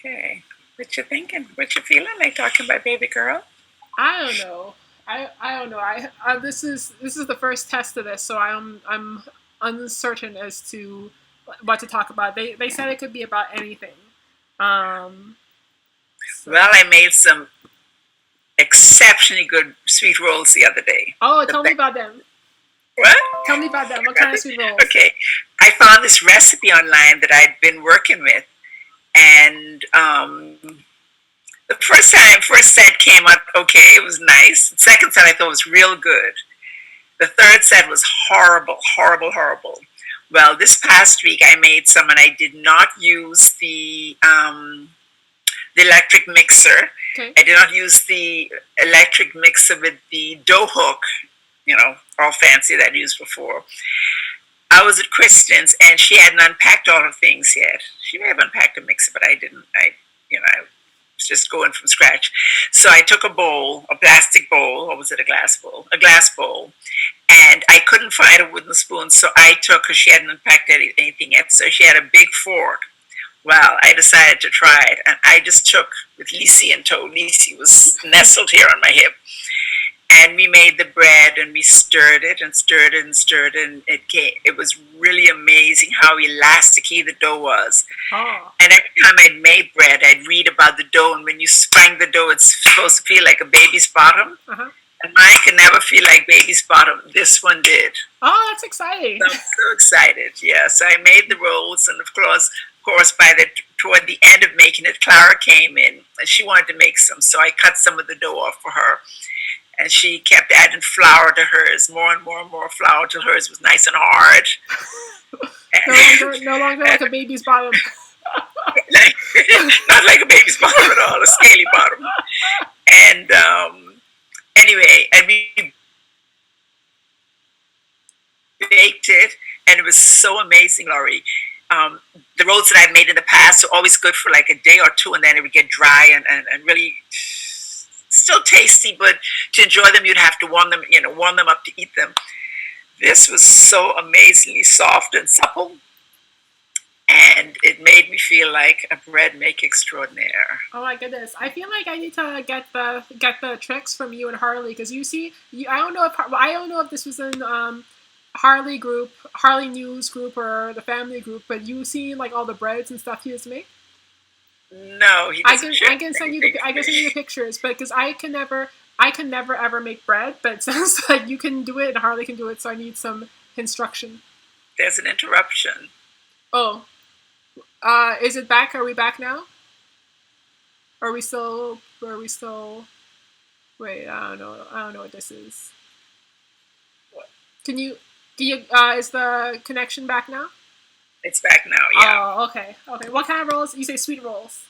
Okay. What you thinking? What you feeling like talking about baby girl? I don't know. I don't know. This is the first test of this, so I'm uncertain as to what to talk about. They said it could be about anything. Um. Well, So. I made some exceptionally good sweet rolls the other day. Oh, The tell me best. about them. What? Tell me about them. What kind of sweet rolls? Okay. I found this recipe online that I'd been working with, and the first set came out okay. It was nice. The second set I thought was real good. The third set was horrible, horrible, horrible. Well, this past week I made some, and I did not use the electric mixer. Okay. I did not use the electric mixer with the dough hook, all fancy that I used before. I was at Kristen's and she hadn't unpacked all her things yet. She may have unpacked a mixer, but I didn't. I was just going from scratch. So I took a bowl, a plastic bowl, or was it a glass bowl? A glass bowl. And I couldn't find a wooden spoon, so I took, because she hadn't unpacked anything yet, so she had a big fork. Well, I decided to try it, and I just took with Lisi in tow. Lisi was nestled here on my hip, and we made the bread, and we stirred it and stirred it and stirred it, and it came. It was really amazing how elasticy the dough was. Oh. And every time I'd made bread, I'd read about the dough, and when you spank the dough, it's supposed to feel like a baby's bottom. Uh huh. And mine can never feel like baby's bottom. This one did. Oh, that's exciting. So I'm so excited. Yeah. So I made the rolls, and of course, toward the end of making it, Clara came in and she wanted to make some. So I cut some of the dough off for her, and she kept adding flour to hers, more and more and more flour till hers was nice and hard. No longer like a baby's bottom. Not like a baby's bottom at all, a scaly bottom. And anyway, and we baked it, and it was so amazing, Laurie. The rolls that I've made in the past are always good for like a day or two, and then it would get dry and really still tasty. But to enjoy them, you'd have to warm them up to eat them. This was so amazingly soft and supple, and it made me feel like a bread make extraordinaire. Oh my goodness! I feel like I need to get the tricks from you and Harley because I don't know if this was in Harley News group or the family group, but you see like all the breads and stuff he has made. No, he I doesn't can share I can send you anything the I with can send you me. the pictures, but because I can never ever make bread, but it sounds like you can do it and Harley can do it, so I need some instruction. There's an interruption. Oh, is it back? Are we back now? Are we still? Are we still? Wait, I don't know. I don't know what this is. Can you? Do you? Is the connection back now? It's back now, yeah. Oh, okay, okay. What kind of rolls? You say sweet rolls.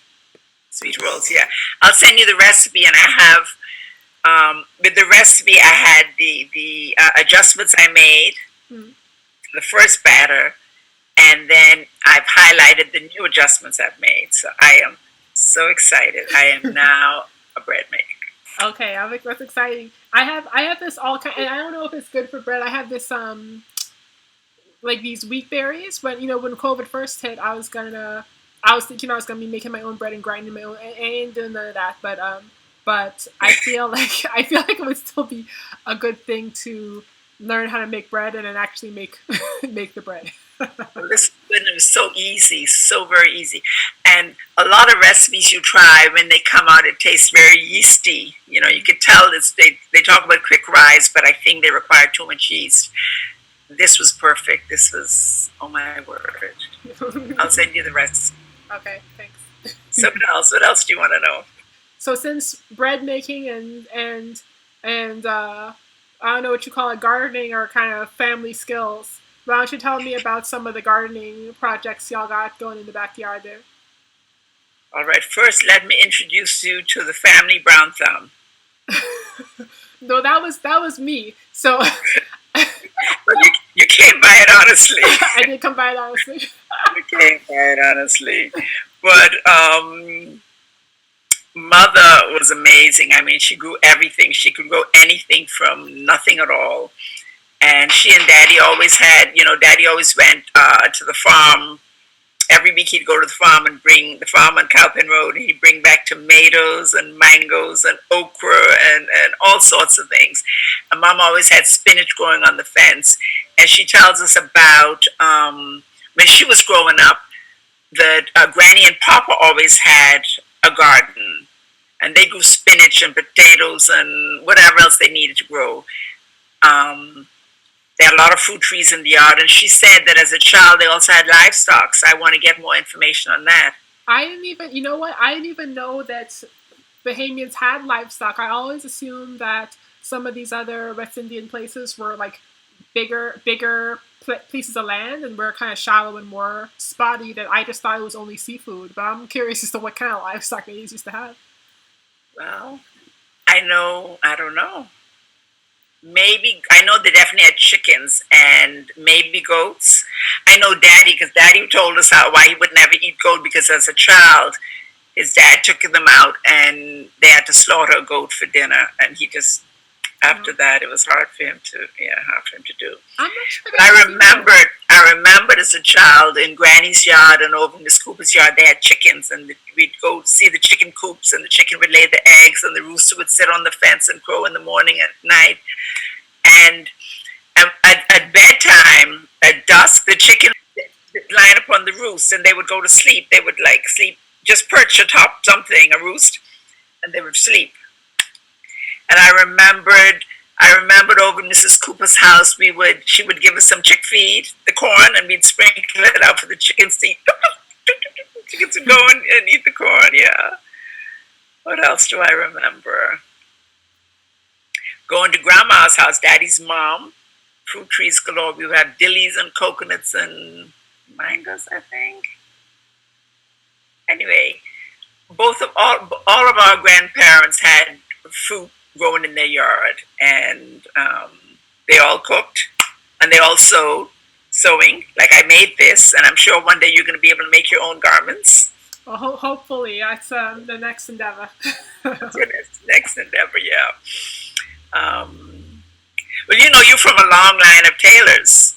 Sweet rolls, yeah. I'll send you the recipe, and I have with the recipe, I had the adjustments I made, Hmm. the first batter, and then I've highlighted the new adjustments I've made. So I am so excited. I am now a bread maker. Okay, I think that's exciting. I have this all kind, and I don't know if it's good for bread. I have this like these wheat berries. When COVID first hit, I was thinking I was gonna be making my own bread and grinding my own. I ain't doing none of that, but I feel like it would still be a good thing to learn how to make bread and then actually make make the bread. Well, this one was so easy, so very easy. And a lot of recipes you try, when they come out, it tastes very yeasty. You could tell they talk about quick rise, but I think they require too much yeast. This was perfect. This was, oh my word. I'll send you the rest. Okay, thanks. So what else do you want to know? So since bread making and I don't know what you call it, gardening are kind of family skills. Why don't you tell me about some of the gardening projects y'all got going in the backyard there? All right, first let me introduce you to the family brown thumb. No, that was me. So But you can't buy it honestly. I did come by it honestly. You can't buy it honestly. But mother was amazing. I mean, she grew everything. She could grow anything from nothing at all. And she and daddy always had, daddy always went to the farm every week he'd go to the farm and bring the farm on Cowpen Road, and he'd bring back tomatoes and mangoes and okra and all sorts of things. And Mom always had spinach growing on the fence. And she tells us about when she was growing up that Granny and Papa always had a garden, and they grew spinach and potatoes and whatever else they needed to grow. They had a lot of fruit trees in the yard, and she said that as a child they also had livestock. So I want to get more information on that. I didn't even, you know what? I didn't even know that Bahamians had livestock. I always assumed that some of these other West Indian places were like bigger pieces of land and were kind of shallow and more spotty. That I just thought it was only seafood. But I'm curious as to what kind of livestock they used to have. Well, I don't know. Maybe, I know they definitely had chickens and maybe goats. I know Daddy, because Daddy told us why he would never eat goat, because as a child, his dad took them out and they had to slaughter a goat for dinner. And he just, after that, it was hard for him to do. I'm not sure. But I remembered as a child in Granny's yard and over in Miss Cooper's yard, they had chickens, and we'd go see the chicken coops, and the chicken would lay the eggs, and the rooster would sit on the fence and crow in the morning and at night. And at bedtime, at dusk, the chicken would line up on the roost, and they would go to sleep. They would like sleep, just perch atop something, a roost, and they would sleep. And I remembered over in Mrs. Cooper's house, she would give us some chick feed, the corn, and we'd sprinkle it out for the chickens to eat. Chickens would go and eat the corn, yeah. What else do I remember? Going to Grandma's house, Daddy's mom, fruit trees galore. We would have dillies and coconuts and mangoes, I think. Anyway, all of our grandparents had fruit growing in their yard, and they all cooked, and they all sewing. Like I made this, and I'm sure one day you're going to be able to make your own garments. Well, hopefully, that's the next endeavor. Next endeavor, yeah. Well, you're from a long line of tailors.